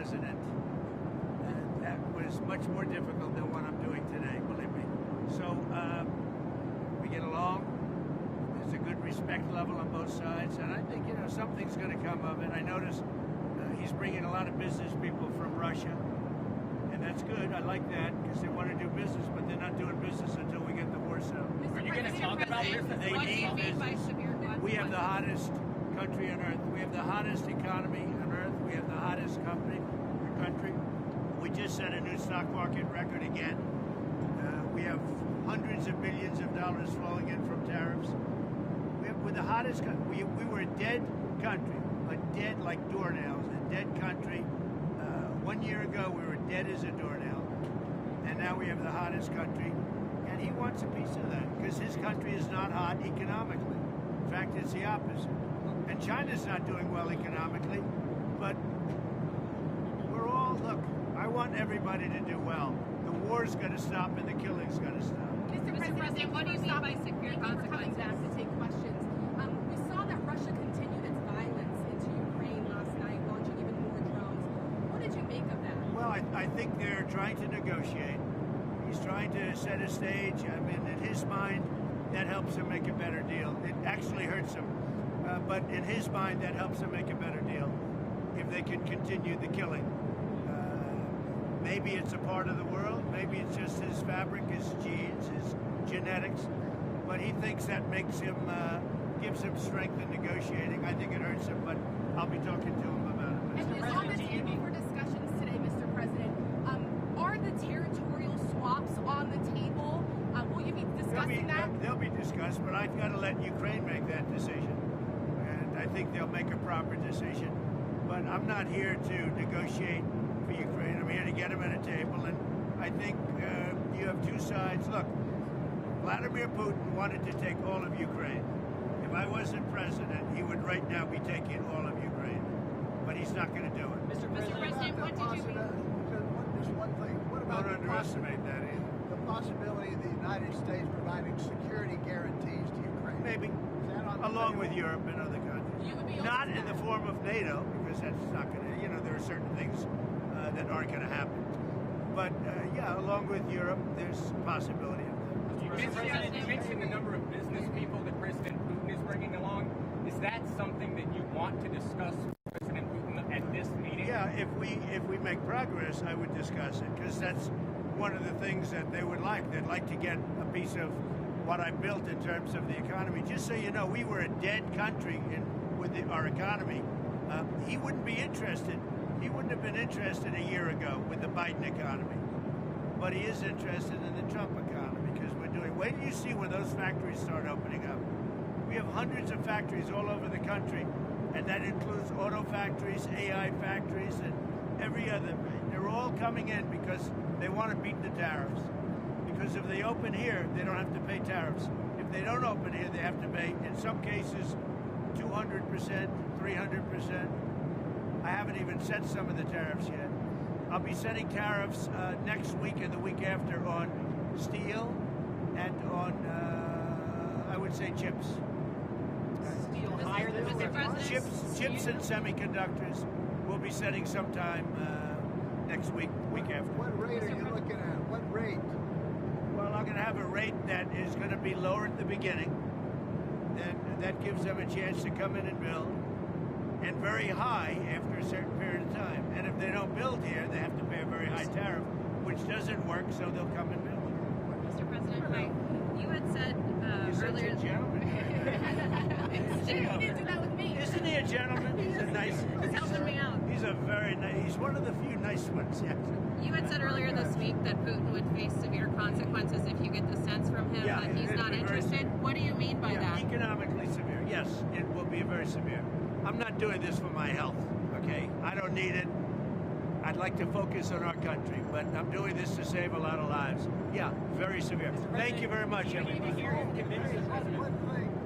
president, that was much more difficult than what I'm doing today, believe me. So we get along. There's a good respect level on both sides, and I think something's going to come of it. I notice he's bringing a lot of business people from Russia, and that's good. I like that because they want to do business, but they're not doing business until we get the war settled. Are you going to talk about business? What do you mean by severe consequences? We have the hottest country on earth. We have the hottest economy on earth. We have the hottest country. We just set a new stock market record again. We have hundreds of billions of dollars flowing in from tariffs. We're the hottest country. We were a dead country, like doornails, a dead country. 1 year ago, we were dead as a doornail, and now we have the hottest country. And he wants a piece of that because his country is not hot economically. In fact, it's the opposite. And China's not doing well economically, but look, I want everybody to do well. The war's going to stop and the killing's going to stop. Mr. President, what do you mean by severe consequences? Coming back to take questions. We saw that Russia continued its violence into Ukraine last night, launching even more drones. What did you make of that? Well, I think they're trying to negotiate. He's trying to set a stage. I mean, in his mind, that helps him make a better deal. It actually hurts him. But in his mind, that helps him make a better deal if they can continue the killing. Maybe it's a part of the world. Maybe it's just his fabric, his genes, his genetics. But he thinks that makes him, gives him strength in negotiating. I think it hurts him, but I'll be talking to him about it. And is on the table for discussions today, Mr. President. Are the territorial swaps on the table? Will you be discussing that? They'll be discussed, but I've got to let Ukraine make that decision. And I think they'll make a proper decision. But I'm not here to negotiate for Ukraine. I'm here to get them at a table, and I think you have two sides. Look, Vladimir Putin wanted to take all of Ukraine. If I wasn't president, he would right now be taking all of Ukraine. But he's not going to do it. Mr. President, what did you mean? Just one thing. What about Don't underestimate that either. The possibility of the United States providing security guarantees to Ukraine? Maybe. Along with Europe and other countries. You would be not in the form of NATO, because that's not going to, there are certain things that aren't going to happen. But, along with Europe, there's a possibility of that. Mr. President, you mentioned the number of business people that President Putin is bringing along. Is that something that you want to discuss with President Putin at this meeting? Yeah, if we make progress, I would discuss it, because that's one of the things that they would like. They'd like to get a piece of what I built in terms of the economy. Just so you know, we were a dead country with our economy. He wouldn't be interested. He wouldn't have been interested a year ago with the Biden economy. But he is interested in the Trump economy because we're doing. Wait till you see when those factories start opening up. We have hundreds of factories all over the country, and that includes auto factories, AI factories, and every other. They're all coming in because they want to beat the tariffs. Because if they open here, they don't have to pay tariffs. If they don't open here, they have to pay, in some cases, 200%, 300%. I haven't even set some of the tariffs yet. I'll be setting tariffs next week and the week after on steel and on, I would say, chips. Steel higher than Mr. President? Chips and semiconductors. We'll be setting sometime next week after. What rate are you looking at? What rate? Well, I'm going to have a rate that is going to be lower at the beginning. Then that gives them a chance to come in and build. And very high after a certain period of time. And if they don't build here, they have to pay a very high tariff, which doesn't work, so they'll come and build. Mr. President, you had said earlier... Such a gentleman. He didn't do that with me. Isn't he a gentleman? He's a nice... He's helping me out. He's a very nice... He's one of the few nice ones, yes. You had said earlier this week that Putin would face severe consequences if you get the sense from him that he's not interested. What do you mean by that? Economically severe. Yes, it will be very severe. I'm not doing this for my health, okay? I don't need it. I'd like to focus on our country, but I'm doing this to save a lot of lives. Yeah, very severe. Thank you very much, everybody. One thing.